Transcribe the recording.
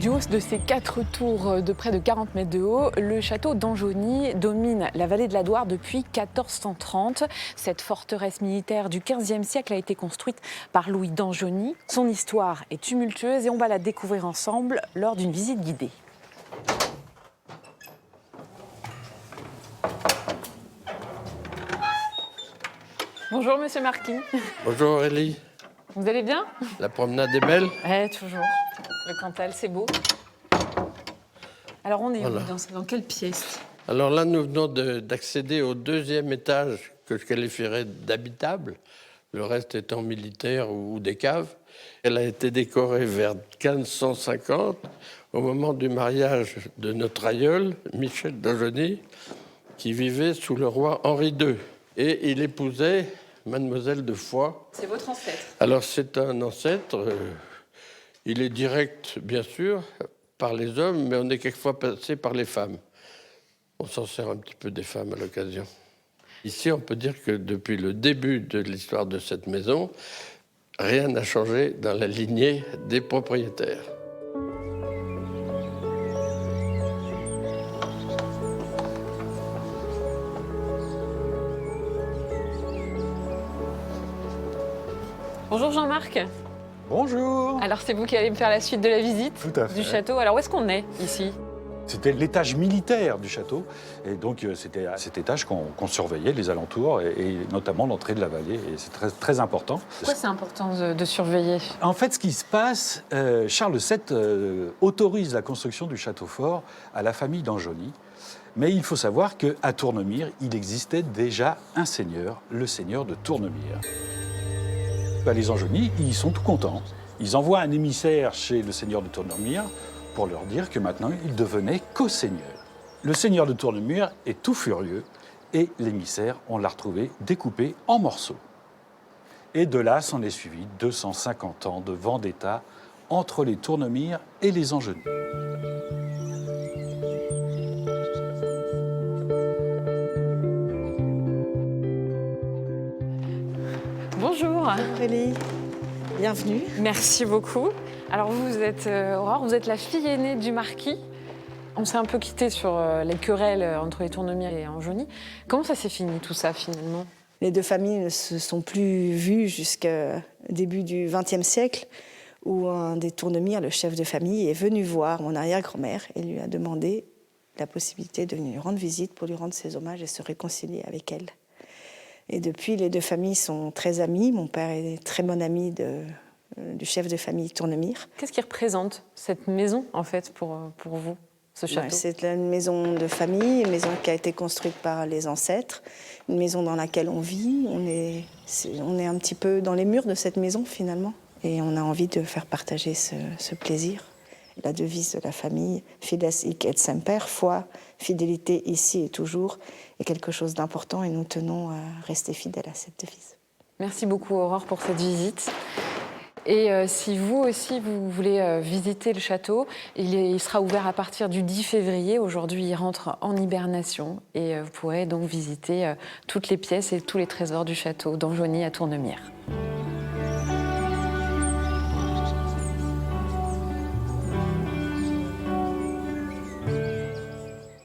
Du haut de ses 4 tours de près de 40 mètres de haut, le château d'Anjony domine la vallée de la Doire depuis 1430. Cette forteresse militaire du XVe siècle a été construite par Louis d'Anjony. Son histoire est tumultueuse et on va la découvrir ensemble lors d'une visite guidée. Bonjour Monsieur Marquis. Bonjour Aurélie. Vous allez bien? La promenade est belle? Oui, toujours. Le Cantal, c'est beau. Alors on est Voilà. où? Dans quelle pièce? Alors là, nous venons d'accéder au deuxième étage que je qualifierais d'habitable, le reste étant militaire ou des caves. Elle a été décorée vers 1550, au moment du mariage de notre aïeul, Michel d'Anjony, qui vivait sous le roi Henri II. Et il épousait Mademoiselle de Foix. C'est votre ancêtre. Alors c'est un ancêtre, il est direct bien sûr par les hommes, mais on est quelquefois passé par les femmes. On s'en sert un petit peu des femmes à l'occasion. Ici, on peut dire que depuis le début de l'histoire de cette maison, rien n'a changé dans la lignée des propriétaires. Bonjour Jean-Marc. Bonjour. Alors c'est vous qui allez me faire la suite de la visite Tout à fait. du château. Alors où est-ce qu'on est ici? C'était l'étage militaire du château. Et donc, c'était à cet étage qu'on surveillait les alentours et notamment l'entrée de la vallée. Et c'est très, très important. Pourquoi c'est important de surveiller? En fait, ce qui se passe, Charles VII autorise la construction du château fort à la famille d'Anjony. Mais il faut savoir qu'à Tournemire, il existait déjà un seigneur, le seigneur de Tournemire. Les Anjony, ils sont tout contents. Ils envoient un émissaire chez le seigneur de Tournemire pour leur dire que maintenant, il devenait co-seigneur. Le seigneur de Tournemire est tout furieux et l'émissaire, on l'a retrouvé découpé en morceaux. Et de là, s'en est suivi 250 ans de vendetta entre les Tournemire et les Anjony. Bonjour. Aurélie, bienvenue. Merci beaucoup. Alors vous êtes Aurore, vous êtes la fille aînée du marquis. On s'est un peu quitté sur les querelles entre les Tournemire et Anjony. Comment ça s'est fini tout ça finalement? Les deux familles ne se sont plus vues jusqu'au début du XXe siècle, où un des Tournemire, le chef de famille, est venu voir mon arrière-grand-mère et lui a demandé la possibilité de venir lui rendre visite pour lui rendre ses hommages et se réconcilier avec elle. Et depuis, les deux familles sont très amies. Mon père est très bon ami du chef de famille Tournemire. Qu'est-ce qui représente cette maison en fait pour vous, ce château? C'est une maison de famille, une maison qui a été construite par les ancêtres, une maison dans laquelle on vit. On est un petit peu dans les murs de cette maison finalement. Et on a envie de faire partager ce plaisir. La devise de la famille, Fides hic et semper, foi, fidélité ici et toujours, est quelque chose d'important et nous tenons à rester fidèles à cette devise. Merci beaucoup Aurore pour cette visite. Et si vous aussi, vous voulez visiter le château, il sera ouvert à partir du 10 février. Aujourd'hui, il rentre en hibernation et vous pourrez donc visiter toutes les pièces et tous les trésors du château d'Anjony à Tournemire.